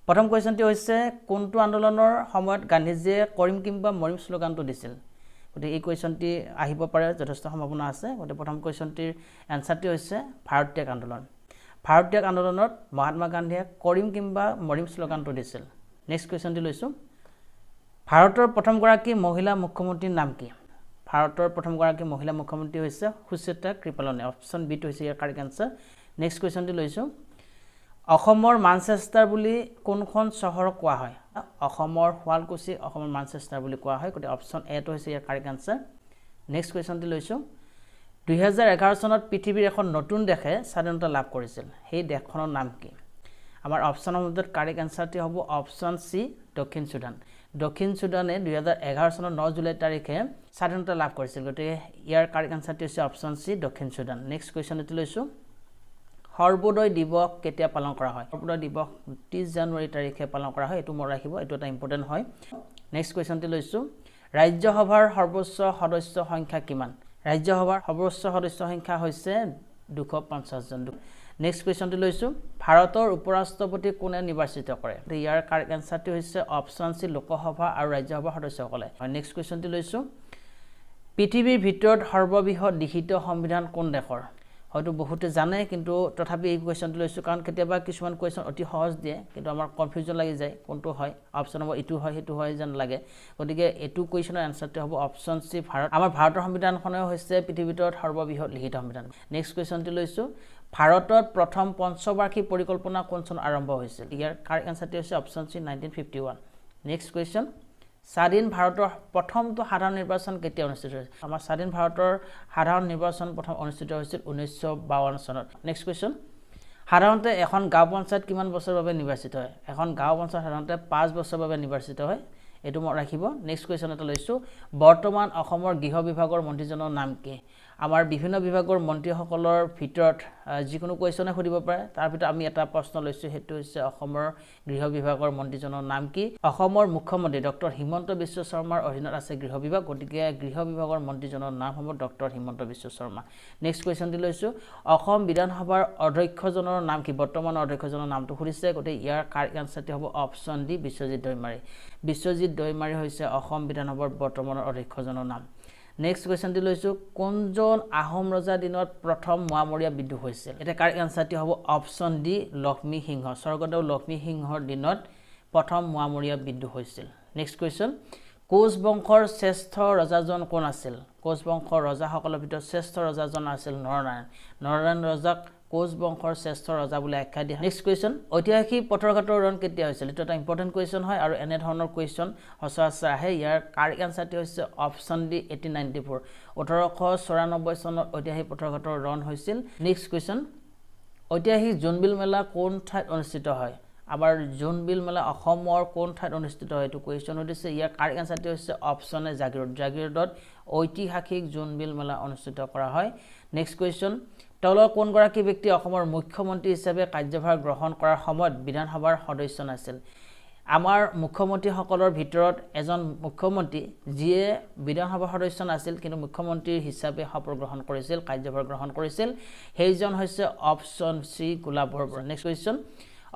প্ৰথম কুৱেশ্যনটি হৈছে কোনটো আন্দোলনৰ সময়ত গান্ধীজীয়ে কৰিম কিংবা মৰিম শ্লোগানটো দিছিল গতিকে এই কুৱেশ্যনটি আহিব পাৰে যথেষ্ট সম্ভাৱনা আছে গতিকে প্ৰথম কুৱেশ্যনটিৰ এনসাৰটি হৈছে ভাৰত ত্যাগ আন্দোলন ভাৰত ত্যাগ আন্দোলনত মহাত্মা গান্ধীয়ে কৰিম কিংবা মৰিম শ্লোগানটো দিছিল নেক্সট কুৱেশ্যনটি লৈছো ভাৰতৰ প্ৰথমগৰাকী মহিলা মুখ্যমন্ত্ৰীৰ নাম কি ভাৰতৰ প্ৰথমগৰাকী মহিলা মুখ্যমন্ত্ৰী হৈছে সুচেতা কৃপালনী অপচন বি টো হৈছে ইয়াৰ কাৰেক্ট আনসাৰ নেক্সট কুৱেশ্যনটি লৈছো অসমৰ মানচেষ্টাৰ বুলি কোনখন চহৰক কোৱা হয় অসমৰ শুৱালকুছি অসমৰ মানচেষ্টাৰ বুলি কোৱা হয় গতিকে অপচন এ টো হৈছে ইয়াৰ কাৰেক্ট আনসাৰ নেক্সট কুৱেশ্যনটি লৈছো 2011 চনত পৃথিৱীৰ এখন নতুন দেশে স্বাধীনতা লাভ কৰিছিল সেই দেশখনৰ নাম কি আমাৰ অপচনৰ মধ্যে কাৰেক্ট আনসাৰটি হ'ব অপচন সি দক্ষিণ সুদান দক্ষিণ সুদানে 2011 চনৰ 9 জুলাই তাৰিখে স্বাধীনতা লাভ কৰিছিল গতিকে ইয়াৰ কাৰেক্ট আনসাৰটি হৈছে অপচন সি দক্ষিণ সুদান নেক্সট কুৱেশ্যনটি লৈছো সৰ্বোদয় দিৱস কেতিয়া পালন কৰা হয় সৰ্বোদয় দিৱস 30 জানুৱাৰী তাৰিখে পালন কৰা হয় এটো মনত ৰাখিব এটো এটা ইম্পৰ্টেন্ট হয় নেক্সট কুৱেশ্যনটি লৈছো ৰাজ্যসভাৰ সৰ্বোচ্চ সদস্য সংখ্যা কিমান ৰাজ্যসভাৰ সৰ্বোচ্চ সদস্য সংখ্যা হৈছে 250 জন নেক্সট কুৱেশ্যনটি লৈছো ভাৰতৰ উপৰাষ্ট্ৰপতি কোনে নিৰ্বাচিত কৰে ইয়াৰ কাৰেক্ট আনসাৰটি হৈছে অপচন সি লোকসভা আৰু ৰাজ্যসভাৰ সদস্যসকলে নেক্সট কুৱেশ্যনটি লৈছো পৃথিৱীৰ ভিতৰত সৰ্ববৃহৎ লিখিত সংবিধান কোন দেশৰ হয়তো বহুতে জানে কিন্তু তথাপি এই কুৱেশ্যনটো লৈছো কাৰণ কেতিয়াবা কিছুমান কুৱেশ্যন অতি সহজ দিয়ে কিন্তু আমাৰ কনফিউজন লাগি যায় কোনটো হয় অপচন নম্বৰ ইটো হয় হেতু হয় যেন লাগে গতিকে এটো কুৱেশ্যনৰ আনসাৰটো হ'ব অপচন সি ভাৰত আমাৰ ভাৰতৰ সংবিধানখনে হৈছে পৃথিৱীৰ ভিতৰত সৰ্ববৃহৎ লিখিত সংবিধান নেক্সট কুৱেশ্যনটো লৈছো ভাৰতত প্ৰথম পঞ্চবাৰ্ষিক পৰিকল্পনা কোন চন আৰম্ভ হৈছিল ইয়াৰ কাৰেক্ট আনসাৰটো হৈছে অপচন সি 1951 নেক্সট কুৱেশ্যন স্বাধীন ভাৰতৰ প্ৰথমটো সাধাৰণ নিৰ্বাচন কেতিয়া অনুষ্ঠিত হৈছিল আমাৰ স্বাধীন ভাৰতৰ সাধাৰণ নিৰ্বাচন প্ৰথম অনুষ্ঠিত হৈছিল 1952 চনত নেক্সট কুৱেশ্যন সাধাৰণতে এখন গাঁও পঞ্চায়ত কিমান বছৰৰ বাবে নিৰ্বাচিত হয় এখন গাঁও পঞ্চায়ত সাধাৰণতে 5 বছৰৰ বাবে নিৰ্বাচিত হয় এটো মনত ৰাখিব নেক্সট কুৱেশ্যন এটা লৈছো বৰ্তমান অসমৰ গৃহ বিভাগৰ মন্ত্ৰীজনৰ নাম কি আমাৰ বিভিন্ন বিভাগৰ মন্ত্ৰীসকলৰ ভিতৰত যিকোনো কুৱেশ্যনে সুধিব পাৰে তাৰ ভিতৰত আমি এটা প্ৰশ্ন লৈছো হেতু হৈছে অসমৰ গৃহ বিভাগৰ মন্ত্ৰীজনৰ নাম কি অসমৰ মুখ্যমন্ত্ৰী ডক্টৰ হিমন্ত বিশ্ব শৰ্মাৰ অধীনত আছে গৃহ বিভাগ গতিকে গৃহ বিভাগৰ মন্ত্ৰীজনৰ নাম হ'ব ডক্টৰ হিমন্ত বিশ্ব শৰ্মা নেক্সট কুৱেশ্যনটি লৈছো অসম বিধানসভাৰ অধ্যক্ষজনৰ নাম কি বৰ্তমানৰ অধ্যক্ষজনৰ নামটো সুধিছে গতিকে ইয়াৰ কাৰেক্ট আনসাৰটি হ'ব অপচন ডি বিশ্বজিৎ দৈমাৰী বিশ্বজিৎ দৈমাৰী হৈছে অসম বিধানসভাৰ বৰ্তমানৰ অধ্যক্ষজনৰ নাম নেক্সট কুৱেশ্যনটি লৈছো কোনজন আহোম ৰজাৰ দিনত প্ৰথম মোৱামৰীয়া বিদ্ৰোহ হৈছিল এটা কাৰেক্ট আনসাৰটি হ'ব অপচন ডি লক্ষ্মী সিংহ স্বৰ্গদেউ লক্ষ্মী সিংহৰ দিনত প্ৰথম মোৱামৰীয়া বিদ্ৰোহ হৈছিল নেক্সট কুৱেশ্যন কোচ বংশৰ শ্ৰেষ্ঠ ৰজাজন কোন আছিল কোচ বংশৰ ৰজাসকলৰ ভিতৰত শ্ৰেষ্ঠ ৰজাজন আছিল নৰনাৰায়ণ ৰজাক কোচ বংশৰ শ্ৰেষ্ঠ ৰজা বুলি আখ্যা দিয়া নেক্সট কুৱেশ্যন ঐতিহাসিক পথৰঘাটৰ ৰণ কেতিয়া হৈছিল এটা এটা ইম্পৰ্টেন্ট কুৱেশ্যন হয় আৰু এনে ধৰণৰ কুৱেশ্যন সচৰাচৰ আহে ইয়াৰ কাৰেক্ট আনসাৰটি হৈছে অপচন ডি 1894 1894 চনত ঐতিহাসিক পথৰঘাটৰ ৰণ হৈছিল নেক্সট কুৱেশ্যন ঐতিহাসিক জোনবিল মেলা কোন ঠাইত অনুষ্ঠিত হয় আমাৰ জোনবিল মেলা অসমৰ কোন ঠাইত অনুষ্ঠিত হয় এটো কুৱেশ্যন হৈছে ইয়াৰ কাৰেক্ট আনসাৰটি হৈছে অপচন এ জাগিৰোডত ঐতিহাসিক জোনবিল মেলা অনুষ্ঠিত কৰা হয় নেক্সট কুৱেশ্যন তলৰ কোন গৰাকী ব্যক্তি অসমৰ মুখ্যমন্ত্ৰী হিচাপে কাৰ্যভাৰ গ্ৰহণ কৰাৰ সময়ত বিধানসভাৰ সদস্য নাছিল আমাৰ মুখ্যমন্ত্ৰীসকলৰ ভিতৰত এজন মুখ্যমন্ত্ৰী যিয়ে বিধানসভাৰ সদস্য নাছিল কিন্তু মুখ্যমন্ত্ৰী হিচাপে শপত গ্ৰহণ কৰিছিল কাৰ্যভাৰ গ্ৰহণ কৰিছিল সেইজন হৈছে অপচন সি গোলাপ বৰবৰুৱা নেক্সট কুৱেশ্যন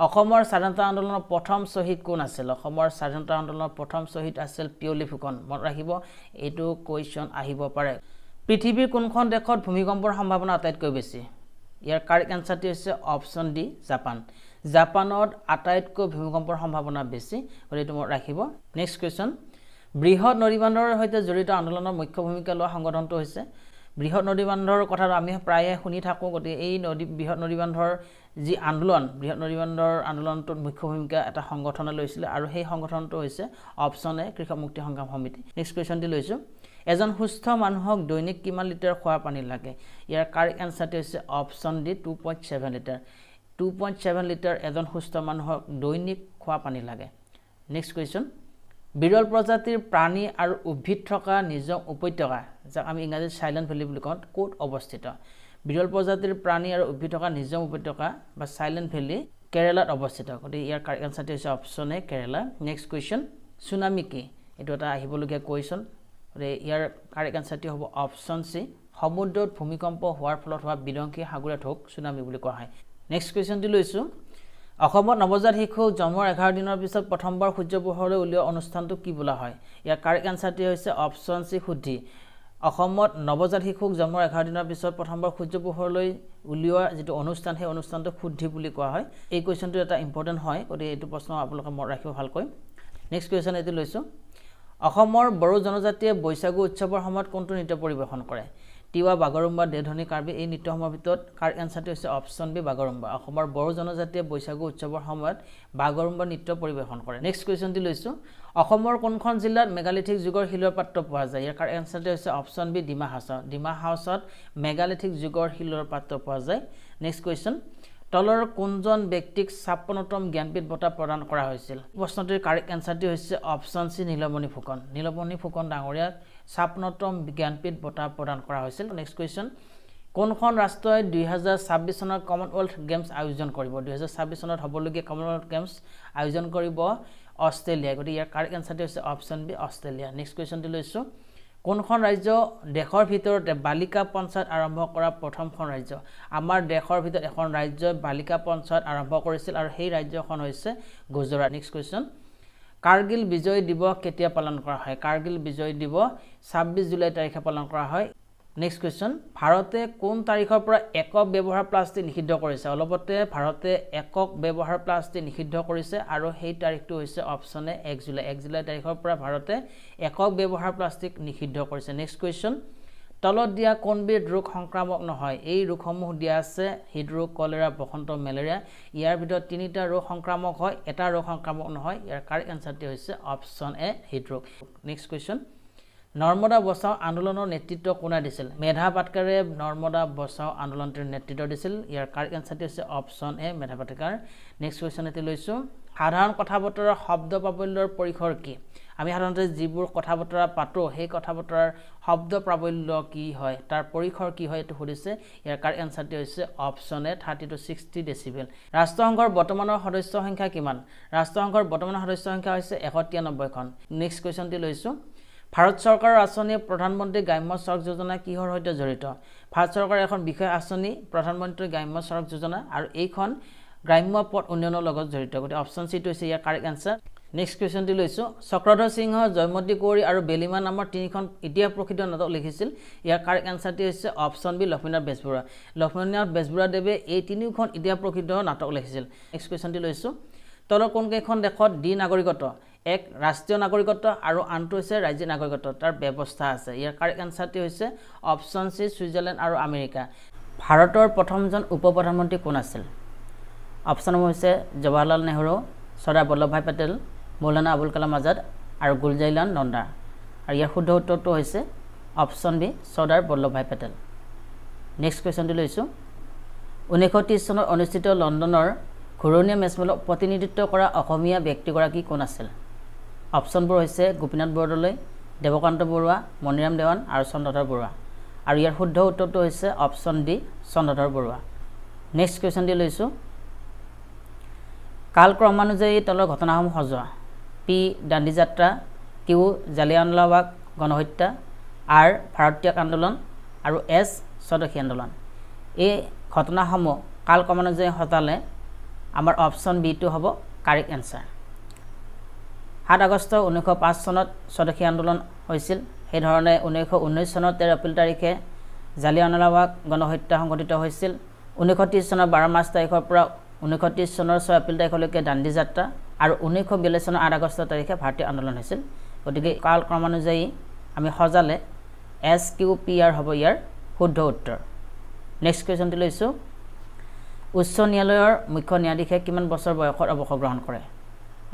অসমৰ স্বাধীনতা আন্দোলনৰ প্ৰথম শ্বহীদ কোন আছিল অসমৰ স্বাধীনতা আন্দোলনৰ প্ৰথম শ্বহীদ আছিল পিয়লি ফুকন মনত ৰাখিব এটো কুৱেশ্যন আহিব পাৰে পৃথিৱীৰ কোনখন দেশত ভূমিকম্পৰ সম্ভাৱনা আটাইতকৈ বেছি ইয়াৰ কাৰেক্ট আনসাৰটি হৈছে অপচন ডি জাপানত আটাইতকৈ ভূমিকম্পৰ সম্ভাৱনা বেছি গতিকে মনত ৰাখিব নেক্সট কুৱেশ্যন বৃহৎ নদীবান্ধৰ সৈতে জড়িত আন্দোলনৰ মুখ্য ভূমিকা লোৱা সংগঠনটো হৈছে বৃহৎ নদীবান্ধৰ কথা আমি প্ৰায়ে শুনি থাকো গতিকে এই বৃহৎ নদীবান্ধৰ যি আন্দোলন বৃহৎ নদীবান্ধৰ আন্দোলনটোত মুখ্য ভূমিকা এটা সংগঠনে লৈছিল আৰু সেই সংগঠনটো হৈছে অপচন এ কৃষক মুক্তি সংগ্ৰাম সমিতি নেক্সট কুৱেশ্যনটি লৈছো এজন সুস্থ মানুহক দৈনিক কিমান লিটাৰ খোৱা পানী লাগে ইয়াৰ কাৰেক্ট আনসাৰটি হৈছে অপচন ডি 2.7 লিটাৰ 2.7 লিটাৰ এজন সুস্থ মানুহক দৈনিক খোৱা পানী লাগে নেক্সট কুৱেশ্যন বিৰল প্ৰজাতিৰ প্ৰাণী আৰু উদ্ভিদ থকা নিজম উপত্যকা যাক আমি ইংৰাজীত সাইলেন্ট ভেলি বুলি কওঁ ক'ত অৱস্থিত বিৰল প্ৰজাতিৰ প্ৰাণী আৰু উদ্ভিদ থকা নিজম উপত্যকা বা সাইলেন্ট ভেলি কেৰালাত অৱস্থিত গতিকে ইয়াৰ কাৰেক্ট আনসাৰটি হৈছে অপচন এ কেৰালা নেক্সট কুৱেশ্যন সুনামি কি এটো এটা আহিবলগীয়া কুৱেশ্যন ইয়াৰ কাৰেক্ট আনসাৰটি হ'ব অপচন সি সমুদ্ৰত ভূমিকম্প হোৱাৰ ফলত হোৱা বিধ্বংসী সাগৰীয় ঢৌক সুনামি বুলি কোৱা হয় নেক্সট কুৱেশ্যনটি লৈছো অসমত নৱজাত শিশুক জন্মৰ 11 দিনৰ পিছত প্ৰথমবাৰ সূৰ্য পোহৰলৈ উলিওৱা অনুষ্ঠানটো কি বোলা হয় ইয়াৰ কাৰেক্ট আনসাৰটি হৈছে অপচন সি শুদ্ধি অসমত নৱজাত শিশুক জন্মৰ 11 দিনৰ পিছত প্ৰথমবাৰ সূৰ্য পোহৰলৈ উলিওৱা যেটো অনুষ্ঠান সেই অনুষ্ঠানটো শুদ্ধি বুলি কোৱা হয় এই কোৱেশ্চনটো এটা ইম্পৰ্টেন্ট হয় গতিকে এইটো প্ৰশ্ন আপোনালোকে মনত ৰাখিব ভালকৈ নেক্সট কোৱেশ্চন এটো লৈছো অসমৰ বড়ো জনজাতিয়ে বৈশাগু উৎসৱৰ সময়ত কোনটো নৃত্য পৰিবেশন কৰে টিৱা বাগৰুম্বা দেধনি কাৰ্বি এই নৃত্যসমূহৰ ভিতৰত কাৰেক্ট আনসাৰটি হৈছে অপচন বি বাগৰুম্বা অসমৰ বড়ো জনজাতিয়ে বৈশাগু উৎসৱৰ সময়ত বাগৰুম্বা নৃত্য পৰিবেশন কৰে নেক্সট কোৱেশ্চনটি লৈছো অসমৰ কোনখন জিলাত মেগালিথিক যুগৰ শিলৰ পাত্ৰ পোৱা যায় ইয়াৰ কাৰেক্ট আনসাৰটি হৈছে অপচন বি ডিমা হাউসত মেগালিথিক যুগৰ শিলৰ পাত্ৰ পোৱা যায় নেক্সট কোৱেশ্চন তলৰ কোনজন ব্যক্তিক 56তম জ্ঞানপীঠ বঁটা প্ৰদান কৰা হৈছিল প্ৰশ্নটিৰ কাৰেক্ট আনসাৰটি হৈছে অপচন সি নীলমণি ফুকন ডাঙৰীয়াক 56তম জ্ঞানপীঠ বঁটা প্ৰদান কৰা হৈছিল নেক্সট কোৱেশ্চন কোনখন ৰাষ্ট্ৰই 2026 চনত কমনৱেলথ গেমছ আয়োজন কৰিব 2026 চনত হ'বলগীয়া কমনৱেলথ গেমছ আয়োজন কৰিব অষ্ট্ৰেলিয়া গতি ইয়াৰ কাৰেক্ট আনসাৰটি হৈছে অপচন বি অষ্ট্ৰেলিয়া নেক্সট কোৱেশ্চনটি লৈছো কোনখন ৰাজ্য দেশৰ ভিতৰতে বালিকা পঞ্চায়ত আৰম্ভ কৰা প্ৰথমখন ৰাজ্য আমাৰ দেশৰ ভিতৰত এখন ৰাজ্যই বালিকা পঞ্চায়ত আৰম্ভ কৰিছিল আৰু সেই ৰাজ্যখন হৈছে গুজৰাট নেক্সট কোৱেশ্চন কাৰ্গিল বিজয় দিৱস কেতিয়া পালন কৰা হয় কাৰ্গিল বিজয় দিৱস 26 জুলাই তাৰিখে পালন কৰা হয় নেক্সট কোৱেশ্চন ভাৰতে কোন তাৰিখৰ পৰা একক ব্যৱহাৰ প্লাষ্টিক নিষিদ্ধ কৰিছে অলপতে ভাৰতে একক ব্যৱহাৰ প্লাষ্টিক নিষিদ্ধ কৰিছে আৰু সেই তাৰিখটো হৈছে অপচন এ 1 জুলাই তাৰিখৰ পৰা ভাৰতে একক ব্যৱহাৰ প্লাষ্টিক নিষিদ্ধ কৰিছে নেক্সট কোৱেশ্চন তলত দিয়া কোনবিধ ৰোগ সংক্ৰামক নহয় এই ৰোগসমূহ দিয়া আছে হৃদৰোগ কলেৰা বসন্ত মেলেৰিয়া ইয়াৰ ভিতৰত তিনিটা ৰোগ সংক্ৰামক হয় এটা ৰোগ সংক্ৰামক নহয় ইয়াৰ কাৰেক্ট আনসাৰটি হৈছে অপচন এ হৃদৰোগ নেক্সট কোৱেশ্চন নৰ্মদা বচাও আন্দোলনৰ নেতৃত্ব কোনে দিছিল মেধা পাটকাৰে নৰ্মদা বচাও আন্দোলনটোৰ নেতৃত্ব দিছিল ইয়াৰ কাৰেক্ট আনসাৰটি হৈছে অপচন এ মেধা পাটকাৰ নেক্সট কোৱেশ্চন এটি লৈছো সাধাৰণ কথা বতৰাৰ শব্দ প্ৰাবল্যৰ পৰিসৰ কি আমি সাধাৰণতে যিবোৰ কথা বতৰা পাতো সেই কথা বতৰাৰ শব্দ প্ৰাবল্য কি হয় তাৰ পৰিসৰ কি হয় এটো সুধিছে ইয়াৰ কাৰেক্ট আনসাৰটি হৈছে অপচন এ 30 to 60 ডেসিবেল ৰাষ্ট্ৰসংঘৰ বৰ্তমানৰ সদস্য সংখ্যা কিমান ৰাষ্ট্ৰসংঘৰ বৰ্তমানৰ সদস্য সংখ্যা হৈছে 193 খন নেক্সট কোৱেশ্চনটি লৈছো ভাৰত চৰকাৰৰ আঁচনি প্ৰধানমন্ত্ৰী গ্ৰাম্য সড়ক যোজনা কিহৰ সৈতে জড়িত ভাৰত চৰকাৰৰ এখন বিশেষ আঁচনি প্ৰধানমন্ত্ৰী গ্ৰাম্য সড়ক যোজনা আৰু এইখন গ্ৰাম্য পথ উন্নয়নৰ লগত জড়িত গতিকে অপচন সি টো হৈছে ইয়াৰ কাৰেক্ট আনসাৰ নেক্সট কোৱেশ্চনটি লৈছো চক্ৰধৰ সিংহ জয়মতী কুঁৱৰী আৰু বেলিমা নামৰ তিনিখন ইতিহাস প্ৰসিদ্ধ নাটক লিখিছিল ইয়াৰ কাৰেক্ট আনসাৰটি হৈছে অপচন বি লক্ষ্মীনাথ বেজবৰুৱা দেৱে এই তিনিখন ইতিহাস প্ৰসিদ্ধ নাটক লিখিছিল নেক্সট কোৱেশ্চনটি লৈছো তলৰ কোনকেইখন দেশত দ্বি নাগৰিকত্ব এক ৰাষ্ট্ৰীয় নাগৰিকত্ব আৰু আনটো হৈছে ৰাজ্যিক নাগৰিকত্ব তাৰ ব্যৱস্থা আছে ইয়াৰ কাৰেক্ট আনসাৰটি হৈছে অপচন সি সুইজাৰলেণ্ড আৰু আমেৰিকা ভাৰতৰ প্ৰথমজন উপ-প্ৰধানমন্ত্ৰী কোন আছিল অপচন হৈছে জৱাহৰলাল নেহৰু চৰ্দাৰ বল্লভভাই পেটেল মৌলানা আবুল কালাম আজাদ আৰু গুলজাইলান নন্দা আৰু ইয়াৰ শুদ্ধ উত্তৰটো হৈছে option B Sardar Vallabhbhai Patel next কোৱেশ্চনটি লৈছো 1930 চনত অনুষ্ঠিত লণ্ডনৰ ঘূৰণীয়া মেচমেলক প্ৰতিনিধিত্ব কৰা অসমীয়া ব্যক্তিগৰাকী কোন আছিল অপচনবোৰ হৈছে গোপীনাথ বৰদলৈ দেৱকান্ত বৰুৱা মণিৰাম দেৱান আৰু চন্দ্ৰধৰ বৰুৱা আৰু ইয়াৰ শুদ্ধ উত্তৰটো হৈছে option D Chandradhar Barua next কোৱেশ্চনটি লৈছো কালক্ৰমানুযায়ী তলৰ ঘটনাসমূহ সজোৱা পি দাণ্ডি যাত্ৰা কিউ জালিয়ানৱালাবাগ গণহত্যা আৰ ভাৰতীয় আন্দোলন আৰু এছ স্বদেশী আন্দোলন এই ঘটনাসমূহ কালক্ৰমানুযায়ী সজালে আমাৰ অপচন বি টো হ'ব কাৰেক্ট আনসাৰ 7 আগষ্ট 1905 চনত স্বদেশী আন্দোলন হৈছিল সেই ধৰণে 1919 চনৰ 13 এপ্ৰিল তাৰিখে জালিয়ানৱালাবাগ গণহত্যা সংঘটিত হৈছিল 1930 চনৰ 12 মাৰ্চ তাৰিখৰ পৰা 1930 চনৰ 6 এপ্ৰিল তাৰিখলৈকে দাণ্ডি যাত্ৰা আৰু 1942 চনৰ 8 আগষ্ট তাৰিখে ভাৰতীয় আন্দোলন হৈছিল গতিকে কালক্ৰমানুযায়ী আমি সজালে এছ কিউ পি আৰ হ'ব ইয়াৰ শুদ্ধ উত্তৰ নেক্সট কোৱেশ্চনটি লৈছো উচ্চ ন্যায়ালয়ৰ মুখ্য ন্যায়াধীশে কিমান বছৰ বয়সত অৱসৰ গ্ৰহণ কৰে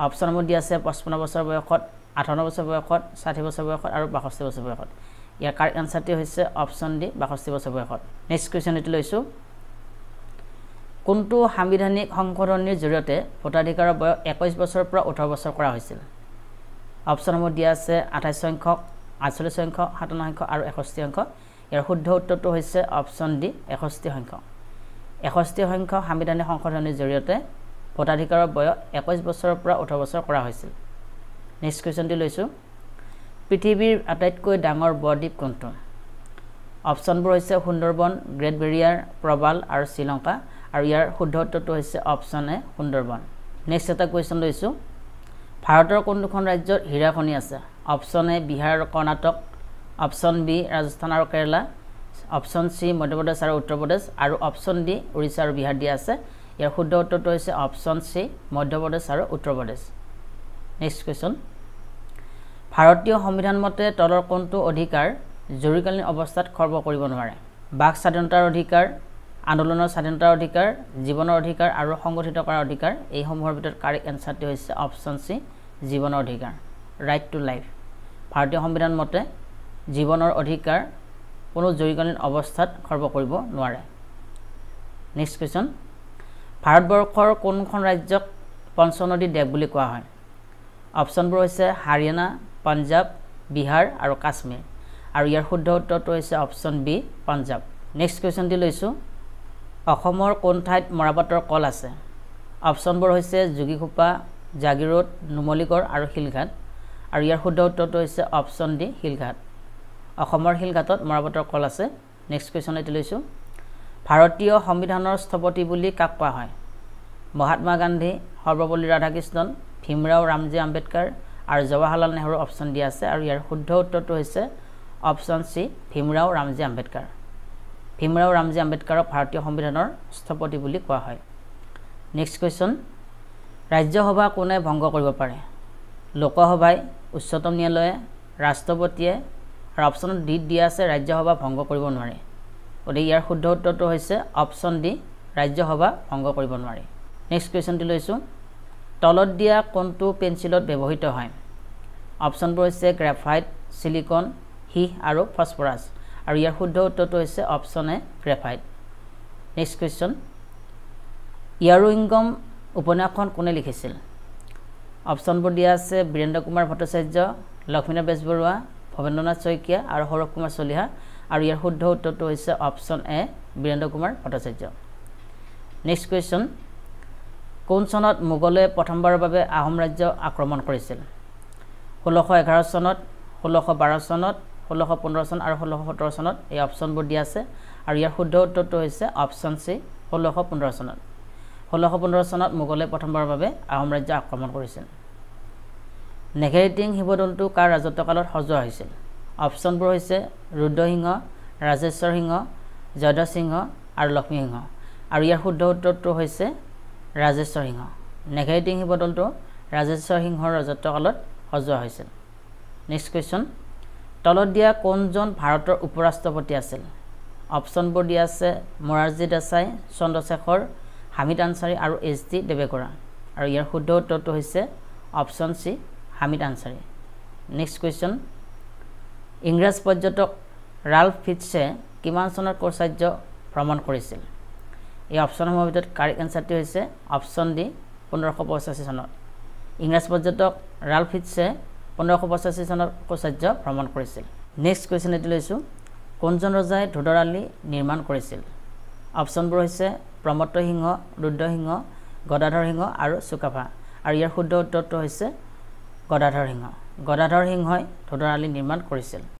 অপচনবোৰ দিয়া আছে 55 বছৰ বয়সত 58 বছৰ বয়সত 60 বছৰ বয়সত আৰু 62 বছৰ বয়সত ইয়াৰ কাৰেক্ট আনসাৰটি হৈছে অপচন ডি 62 বছৰ বয়সত নেক্সট কোৱেশ্চন এটি লৈছো কোনটো সাংবিধানিক সংশোধনীৰ জৰিয়তে ভোটাধিকাৰৰ বয়স 21 বছৰৰ পৰা 18 বছৰ কৰা হৈছিল অপচনবোৰ দিয়া আছে 28 সংখ্যক 48 সংখ্যক 57 সংখ্যক আৰু 61 সংখ্যক ইয়াৰ শুদ্ধ উত্তৰটো হৈছে অপচন ডি 61 সংখ্যক 61 সংখ্যক সাংবিধানিক সংশোধনীৰ জৰিয়তে ভোটাধিকাৰৰ বয়স 21 বছৰৰ পৰা 18 বছৰ কৰা হৈছিল নেক্সট কোৱেশ্চনটি লৈছো পৃথিৱীৰ আটাইতকৈ ডাঙৰ বদ্বীপ কোনটো অপচনবোৰ হৈছে সুন্দৰবন গ্ৰেট বেৰিয়াৰ প্ৰবাল আৰু শ্ৰীলংকা আৰু ইয়াৰ শুদ্ধ উত্তৰটো হৈছে অপশ্যন এ সুন্দৰবন নেক্সট এটা কুৱেশ্যন লৈছোঁ ভাৰতৰ কোন দুখন ৰাজ্যত হীৰা খনি আছে অপশ্যন এ বিহাৰ আৰু কৰ্ণাটক অপশ্যন বি ৰাজস্থান আৰু কেৰালা অপশ্যন চি মধ্যপ্ৰদেশ আৰু উত্তৰ প্ৰদেশ আৰু অপশ্যন ডি উৰিষ্যা আৰু বিহাৰ দিয়া আছে ইয়াৰ শুদ্ধ উত্তৰটো হৈছে অপশ্যন চি মধ্যপ্ৰদেশ আৰু উত্তৰ প্ৰদেশ নেক্সট কুৱেশ্যন ভাৰতীয় সংবিধান মতে তলৰ কোনটো অধিকাৰ জৰুৰীকালীন অৱস্থাত খৰ্ব কৰিব নোৱাৰে বাক স্বাধীনতাৰ অধিকাৰ আন্দোলনৰ স্বাধীনতাৰ অধিকাৰ জীৱনৰ অধিকাৰ আৰু সংগঠিত কৰাৰ অধিকাৰ এই সমূহৰ ভিতৰত কাৰেক্ট এনসাৰটো হৈছে অপশ্যন চি জীৱনৰ অধিকাৰ ৰাইট টু লাইফ ভাৰতীয় সংবিধান মতে জীৱনৰ অধিকাৰ কোনো জৰুৰীকালীন অৱস্থাত খৰ্ব কৰিব নোৱাৰে নেক্সট কুৱেশ্যন ভাৰতবৰ্ষৰ কোনখন ৰাজ্যক পঞ্চনদী দেশ বুলি কোৱা হয় অপশ্যনবোৰ হৈছে হাৰিয়ানা পাঞ্জাব বিহাৰ আৰু কাশ্মীৰ আৰু ইয়াৰ শুদ্ধ উত্তৰটো হৈছে অপশ্যন বি পাঞ্জাব নেক্সট কুৱেশ্যনটি লৈছোঁ অসমৰ কোন ঠাইত মৰাপাটৰ কল আছে অপশ্যনবোৰ হৈছে যোগীঘোপা জাগিৰোড নুমলীগড় আৰু শিলঘাট আৰু ইয়াৰ শুদ্ধ উত্তৰটো হৈছে অপশ্যন ডি শিলঘাট অসমৰ শিলঘাটত মৰাপাটৰ কল আছে নেক্সট কুৱেশ্যন এটি লৈছোঁ ভাৰতীয় সংবিধানৰ স্থপতি বুলি কাক কোৱা হয় মহাত্মা গান্ধী সৰ্বপল্লী ৰাধাকৃষ্ণন ভীমৰাও ৰামজী আম্বেদকাৰ আৰু জৱাহৰলাল নেহৰু অপশ্যন দিয়া আছে আৰু ইয়াৰ শুদ্ধ উত্তৰটো হৈছে অপশ্যন চি ভীমৰাও ৰামজী আম্বেদকাৰ ভীমৰাও ৰামজী আম্বেদকাৰক ভাৰতীয় সংবিধানৰ স্থপতি বুলি কোৱা হয় নেক্সট কুৱেশ্যন ৰাজ্যসভা কোনে ভংগ কৰিব পাৰে লোকসভাই উচ্চতম ন্যায়ালয়ে ৰাষ্ট্ৰপতিয়ে আৰু অপশ্যন ডি দিয়া আছে ৰাজ্যসভা ভংগ কৰিব নোৱাৰে গতিকে ইয়াৰ শুদ্ধ উত্তৰটো হৈছে অপশ্যন ডি ৰাজ্যসভা ভংগ কৰিব নোৱাৰে নেক্সট কুৱেশ্যনটি লৈছোঁ তলত দিয়া কোনটো পেঞ্চিলত ব্যৱহৃত হয় অপশ্যনবোৰ হৈছে গ্ৰেফাইট সিলিকন সীহ আৰু ফছফৰাছ আৰু ইয়াৰ শুদ্ধ উত্তৰটো হৈছে option A graphite next question Iyaruingam উপন্যাসখন কোনে লিখিছিল অপশ্যনবোৰ দিয়া আছে বীৰেন্দ্ৰ কুমাৰ ভট্টাচাৰ্য লক্ষ্মীনাথ বেজবৰুৱা ভৱেন্দ্ৰনাথ শইকীয়া আৰু সৌৰভ কুমাৰ চলিহা আৰু ইয়াৰ শুদ্ধ উত্তৰটো হৈছে option A Birendra Kumar Bhattacharya next question কোন চনত মোগলে প্ৰথমবাৰৰ বাবে আহোম ৰাজ্য আক্ৰমণ কৰিছিল 1611 চনত 1612 চনত 1615 চন আৰু 1617 চনত এই অপশ্যনবোৰ দিয়া আছে আৰু ইয়াৰ শুদ্ধ উত্তৰটো হৈছে অপশ্যন চি 1615 চনত 1615 চনত মোগলে প্ৰথমবাৰৰ বাবে আহোম ৰাজ্য আক্ৰমণ কৰিছিল নেঘেৰিটিং শিৱদৌলটো কাৰ ৰাজত্বকালত সজোৱা হৈছিল অপশ্যনবোৰ হৈছে ৰুদ্ৰসিংহ ৰাজেশ্বৰ সিংহ জয়ধ্বজ সিংহ আৰু লক্ষ্মী সিংহ আৰু ইয়াৰ শুদ্ধ উত্তৰটো হৈছে ৰাজেশ্বৰ সিংহ নেঘেৰিটিং শিৱদৌলটো ৰাজেশ্বৰ সিংহৰ ৰাজত্বকালত সজোৱা হৈছিল নেক্সট কুৱেশ্যন তলত দিয়া কোনজন ভাৰতৰ উপৰাষ্ট্ৰপতি আছিল অপশ্যনবোৰ দিয়া আছে মোৰাৰজী দেশাই চন্দ্ৰশেখৰ হামিদ আনচাৰী আৰু এইচ ডি দেৱেগৌড়া আৰু ইয়াৰ শুদ্ধ উত্তৰটো হৈছে option C Hamid Ansari next question ইংৰাজ পৰ্যটক ৰাল্ফ ফিটছে কিমান চনত কোৰ্চাৰ্য ভ্ৰমণ কৰিছিল এই অপশ্যনসমূহৰ ভিতৰত কাৰেক্ট এনসাৰটি হৈছে অপশ্যন ডি 1585 চনত ইংৰাজ পৰ্যটক ৰাল্ফ ফিটছে 1585 চনত কোৰ্চাৰ্য ভ্ৰমণ কৰিছিল নেক্সট কুৱেশ্যন এটি লৈছোঁ কোনজন ৰজাই ধোদৰালি নিৰ্মাণ কৰিছিল অপশ্যনবোৰ হৈছে প্ৰমত্ত সিংহ ৰুদ্ৰসিংহ গদাধৰ সিংহ আৰু চুকাফা আৰু ইয়াৰ শুদ্ধ উত্তৰটো হৈছে গদাধৰ সিংহই ধোদৰালি নিৰ্মাণ কৰিছিল